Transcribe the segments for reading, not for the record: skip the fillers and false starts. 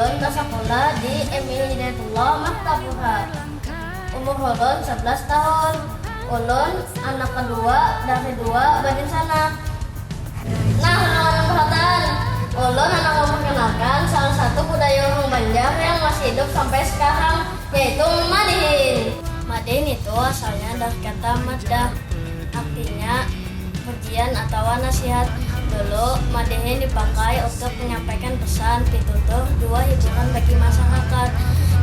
ulun bersekolah di MI Hidayatullah Maktabuha. Umur ulun 11 tahun. Ulun anak kedua dari dua berencana. Nah, anak-anak perhatian, ulun anak memperkenalkan salah satu budaya orang Banjar yang masih hidup sampai sekarang, yaitu madihin. Madihin itu asalnya dari kata madah, artinya pujian atau nasihat. Dulu madihin dipakai untuk menyampaikan pesan, pitutur, dua hiburan bagi masyarakat.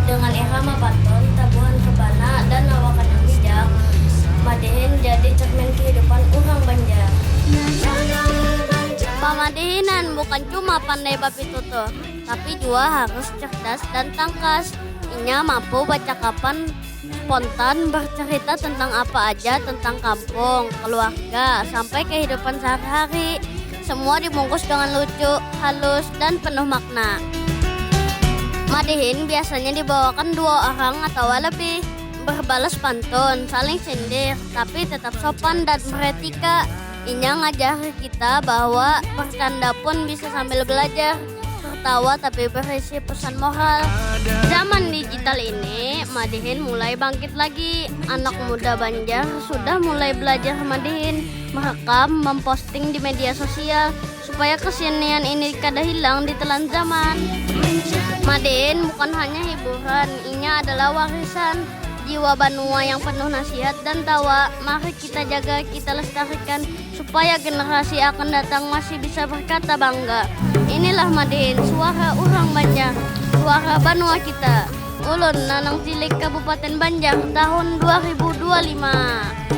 Dengan irama pantun, tabuhan rebana, dan lawakan yang bijak, madihin jadi cermin kehidupan orang Banjar. Pamadihinan bukan cuma pandai bapitutur, tapi juga harus cerdas dan tangkas. Inya mampu bercakapan spontan, bercerita tentang apa aja, tentang kampung, keluarga, sampai kehidupan sehari-hari. Semua dibungkus dengan lucu, halus, dan penuh makna. Madihin biasanya dibawakan dua orang atau lebih, berbalas pantun, saling sindir, tapi tetap sopan dan beretika. Inya ngajari kita bahwa bercanda pun bisa sambil belajar, tertawa tapi berisi pesan moral. Zaman digital ini, madihin mulai bangkit lagi. Anak muda Banjar sudah mulai belajar madihin, merekam, memposting di media sosial, supaya kesenian ini kada hilang ditelan zaman. Madihin bukan hanya hiburan, inya adalah warisan jiwa Banua yang penuh nasihat dan tawa. Mari kita jaga, kita lestarikan, supaya generasi akan datang masih bisa berkata bangga, inilah madihin, suara orang Banjar, suara Banua kita. Ulun Nanang Cilik, Kabupaten Banjar, tahun 2025.